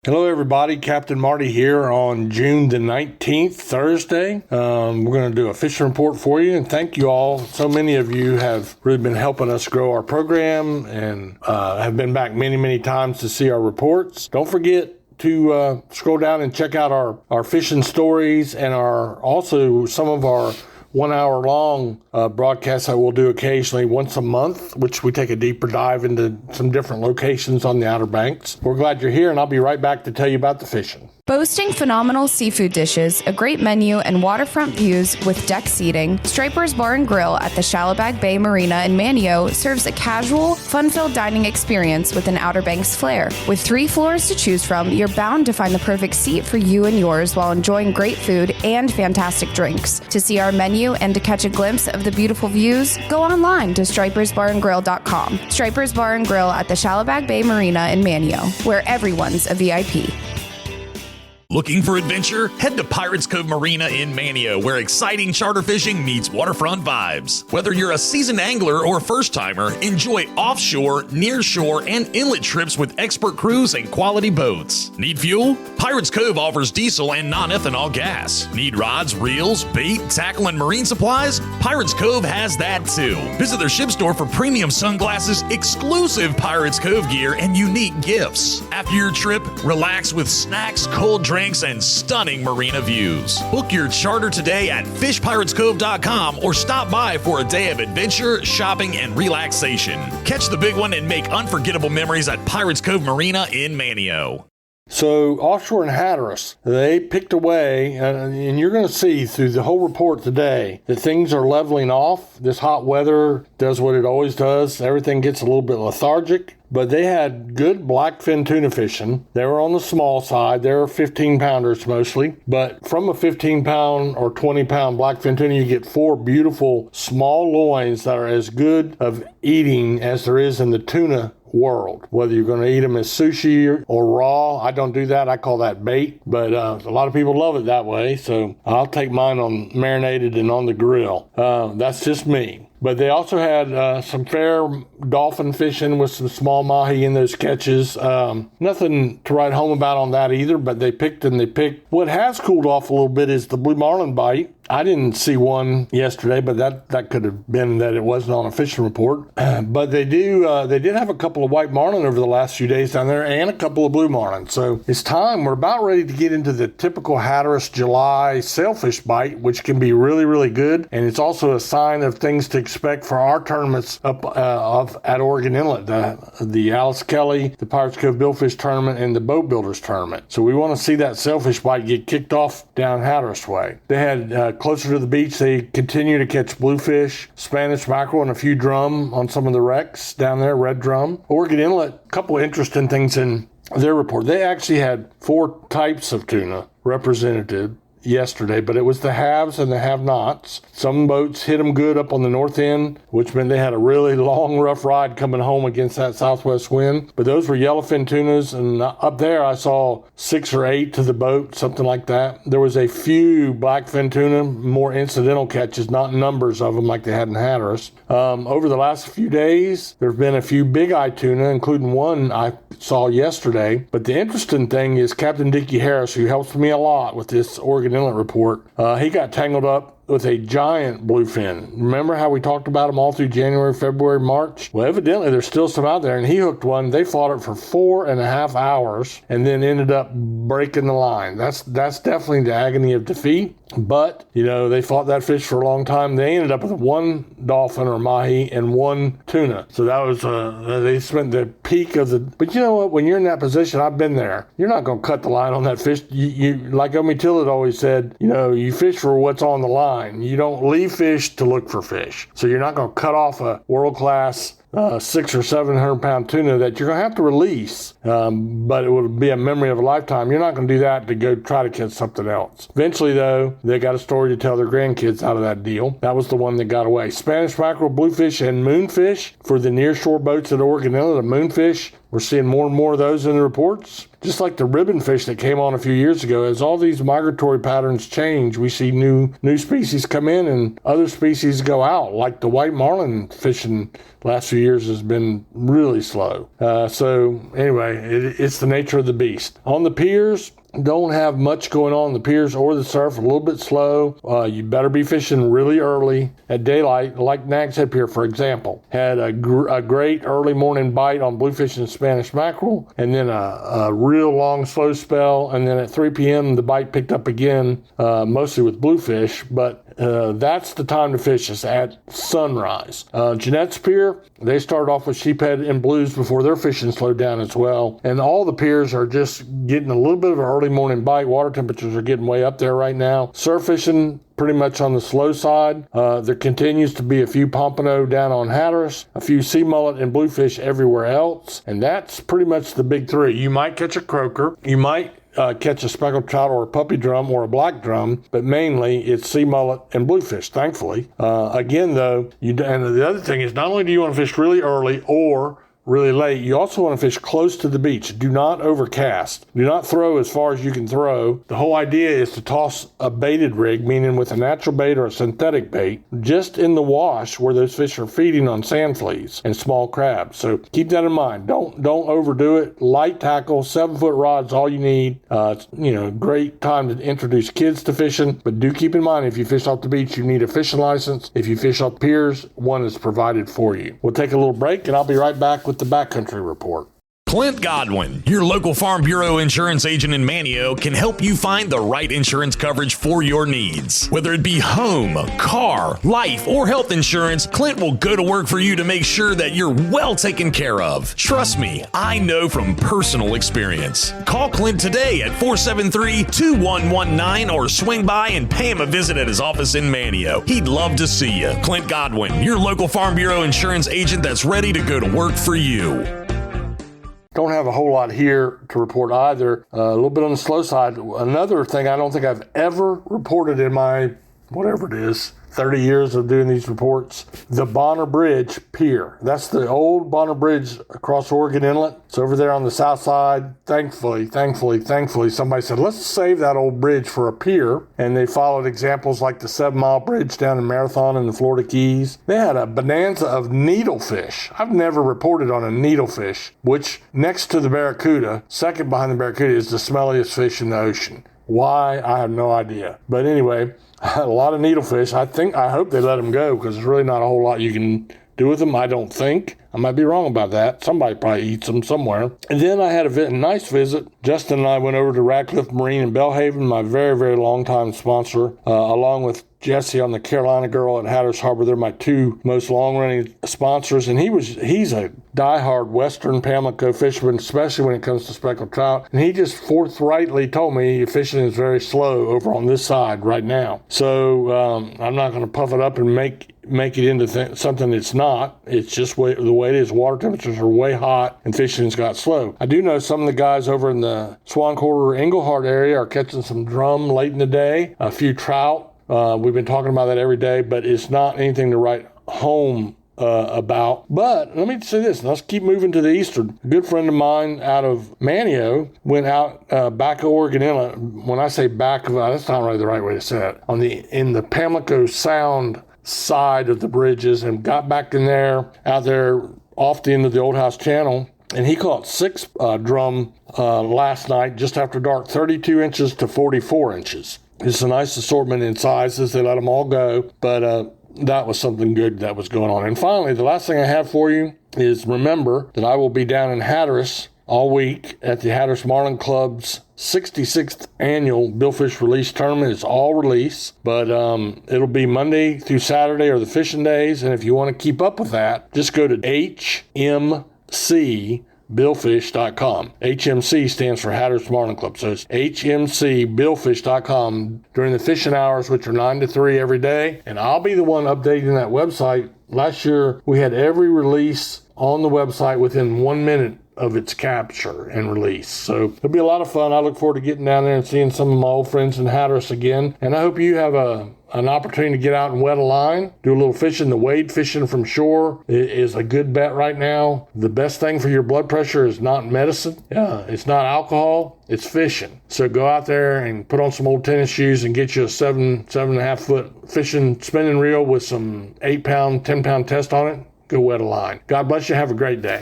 Hello, everybody. Captain Marty here on June the 19th, Thursday. We're going to do a fishing report for you, and thank you all. So many of you have really been helping us grow our program and have been back many, many times to see our reports. Don't forget to scroll down and check out our fishing stories and also some of our 1 hour long broadcasts that we'll do occasionally once a month, which we take a deeper dive into some different locations on the Outer Banks. We're glad you're here, and I'll be right back to tell you about the fishing. Boasting phenomenal seafood dishes, a great menu, and waterfront views with deck seating, Striper's Bar and Grill at the Shallowbag Bay Marina in Manio serves a casual, fun-filled dining experience with an Outer Banks flair. With 3 floors to choose from, you're bound to find the perfect seat for you and yours while enjoying great food and fantastic drinks. To see our menu and to catch a glimpse of the beautiful views, go online to stripersbarandgrill.com. Striper's Bar and Grill at the Shallowbag Bay Marina in Manio, where everyone's a VIP. Looking for adventure? Head to Pirates Cove Marina in Manio, where exciting charter fishing meets waterfront vibes. Whether you're a seasoned angler or first-timer, enjoy offshore, nearshore, and inlet trips with expert crews and quality boats. Need fuel? Pirates Cove offers diesel and non-ethanol gas. Need rods, reels, bait, tackle, and marine supplies? Pirates Cove has that too. Visit their ship store for premium sunglasses, exclusive Pirates Cove gear, and unique gifts. After your trip, relax with snacks, cold drinks, and stunning marina views. Book your charter today at fishpiratescove.com or stop by for a day of adventure, shopping, and relaxation. Catch the big one and make unforgettable memories at Pirates Cove Marina in Manio. So offshore in Hatteras, they picked away, and you're going to see through the whole report today that things are leveling off. This hot weather does what it always does. Everything gets a little bit lethargic. But they had good blackfin tuna fishing. They were on the small side. They were 15-pounders mostly. But from a 15-pound or 20-pound blackfin tuna, you get 4 beautiful small loins that are as good of eating as there is in the tuna world. Whether you're going to eat them as sushi or raw, I don't do that. I call that bait. But a lot of people love it that way. So I'll take mine on marinated and on the grill. That's just me. But they also had some fair dolphin fishing with some small mahi in those catches. Nothing to write home about on that either, but they picked. What has cooled off a little bit is the blue marlin bite. I didn't see one yesterday, but that could have been that it wasn't on a fishing report. But they did have a couple of white marlin over the last few days down there and a couple of blue marlin. So it's time. We're about ready to get into the typical Hatteras July sailfish bite, which can be really, really good. And it's also a sign of things to expect for our tournaments up at Oregon Inlet, the Alice Kelly, the Pirates Cove Billfish Tournament, and the Boat Builders Tournament. So we want to see that sailfish bite get kicked off down Hatteras way. They had closer to the beach, they continue to catch bluefish, Spanish mackerel, and a few drum on some of the wrecks down there, red drum. Oregon Inlet, a couple of interesting things in their report. They actually had 4 types of tuna represented yesterday, but it was the haves and the have-nots. Some boats hit them good up on the north end, which meant they had a really long, rough ride coming home against that southwest wind. But those were yellowfin tunas, and up there I saw 6 or 8 to the boat, something like that. There was a few blackfin tuna, more incidental catches, not numbers of them like they had in Hatteras. Over the last few days, there have been a few big-eye tuna, including one I saw yesterday. But the interesting thing is Captain Dickie Harris, who helps me a lot with this Oregon Inlet report, he got tangled up with a giant bluefin. Remember how we talked about them all through January, February, March? Well, evidently there's still some out there, and he hooked one. They fought it for 4.5 hours and then ended up breaking the line. That's definitely the agony of defeat. But, they fought that fish for a long time. They ended up with 1 dolphin or mahi and 1 tuna. So that was, they spent the peak of the, but you know what? When you're in that position, I've been there. You're not going to cut the line on that fish. You like Omi Tillett always said, you fish for what's on the line. You don't leave fish to look for fish. So you're not going to cut off a world-class 600 or 700 pound tuna that you're going to have to release, but it would be a memory of a lifetime. You're not going to do that to go try to catch something else. Eventually, though, they got a story to tell their grandkids out of that deal. That was the one that got away. Spanish mackerel, bluefish, and moonfish for the nearshore boats at Oregon Inlet. The moonfish We're seeing more and more of those in the reports. Just like the ribbon fish that came on a few years ago, as all these migratory patterns change, we see new species come in and other species go out, like the white marlin fishing last few years has been really slow. So anyway, it's the nature of the beast. On the piers, don't have much going on the piers or the surf, a little bit slow. You better be fishing really early at daylight, like Nags Head Pier, for example. Had a great early morning bite on bluefish and Spanish mackerel, and then a real long slow spell, and then at 3 p.m. the bite picked up again, mostly with bluefish, but that's the time to fish, is at sunrise. Jeanette's Pier, they started off with sheephead and blues before their fishing slowed down as well, and all the piers are just getting a little bit of an early morning bite. Water temperatures are getting way up there right now. Surf fishing pretty much on the slow side. There continues to be a few pompano down on Hatteras, a few sea mullet and bluefish everywhere else, and that's pretty much the big three. You might catch a croaker, you might catch a speckled trout or a puppy drum or a black drum, but mainly it's sea mullet and bluefish, thankfully. Again, though, and the other thing is, not only do you want to fish really early or really late, you also want to fish close to the beach. Do not overcast. Do not throw as far as you can throw. The whole idea is to toss a baited rig, meaning with a natural bait or a synthetic bait, just in the wash where those fish are feeding on sand fleas and small crabs. So keep that in mind. Don't overdo it. Light tackle, 7-foot rods, all you need. Great time to introduce kids to fishing, but do keep in mind, if you fish off the beach, you need a fishing license. If you fish off piers, one is provided for you. We'll take a little break, and I'll be right back with the Backcountry Report. Clint Godwin, your local Farm Bureau insurance agent in Manio, can help you find the right insurance coverage for your needs. Whether it be home, car, life, or health insurance, Clint will go to work for you to make sure that you're well taken care of. Trust me, I know from personal experience. Call Clint today at 473-2119 or swing by and pay him a visit at his office in Manio. He'd love to see you. Clint Godwin, your local Farm Bureau insurance agent that's ready to go to work for you. Don't have a whole lot here to report either. A little bit on the slow side. Another thing I don't think I've ever reported in my, whatever it is, 30 years of doing these reports, the Bonner Bridge Pier. That's the old Bonner Bridge across Oregon Inlet. It's over there on the south side. Thankfully, somebody said, let's save that old bridge for a pier. And they followed examples like the 7-mile bridge down in Marathon in the Florida Keys. They had a bonanza of needlefish. I've never reported on a needlefish, which next to the barracuda, second behind the barracuda, is the smelliest fish in the ocean. Why? I have no idea. But anyway, a lot of needlefish. I hope they let them go, because there's really not a whole lot you can do with them, I don't think. I might be wrong about that. Somebody probably eats them somewhere. And then I had a nice visit. Justin and I went over to Radcliffe Marine in Belhaven, my very, very long time sponsor, along with Jesse on the Carolina Girl at Hatteras Harbor. They're my two most long-running sponsors, and he's a diehard Western Pamlico fisherman, especially when it comes to speckled trout. And he just forthrightly told me fishing is very slow over on this side right now. So I'm not going to puff it up and make it into something it's not. It's just the way it is. Water temperatures are way hot and fishing's got slow. I do know some of the guys over in the Swan Quarter Englehart area are catching some drum late in the day, a few trout. We've been talking about that every day, but it's not anything to write home about. But let me say this, let's keep moving to the eastern. A good friend of mine out of Manio went out back of Oregon Inlet. When I say back of, that's not really the right way to say it, in the Pamlico Sound side of the bridges, and got back in there, out there off the end of the Old House Channel, and he caught 6 drum last night just after dark, 32 inches to 44 inches. It's a nice assortment in sizes. They let them all go, but that was something good that was going on. And finally, the last thing I have for you is, remember that I will be down in Hatteras all week at the Hatteras Marlin Club's 66th annual Billfish Release Tournament. It's all release, but it'll be Monday through Saturday or the fishing days. And if you want to keep up with that, just go to HMCBillfish.com. HMC stands for Hatteras Marlin Club. So it's HMCBillfish.com during the fishing hours, which are 9 to 3 every day. And I'll be the one updating that website. Last year, we had every release on the website within 1 minute of its capture and release. So it'll be a lot of fun. I look forward to getting down there and seeing some of my old friends in Hatteras again. And I hope you have an opportunity to get out and wet a line, do a little fishing. The wade fishing from shore is a good bet right now. The best thing for your blood pressure is not medicine. It's not alcohol. It's fishing. So go out there and put on some old tennis shoes and get you a 7.5 foot fishing spinning reel with some 8-pound, 10-pound test on it. Go wet a line. God bless you. Have a great day.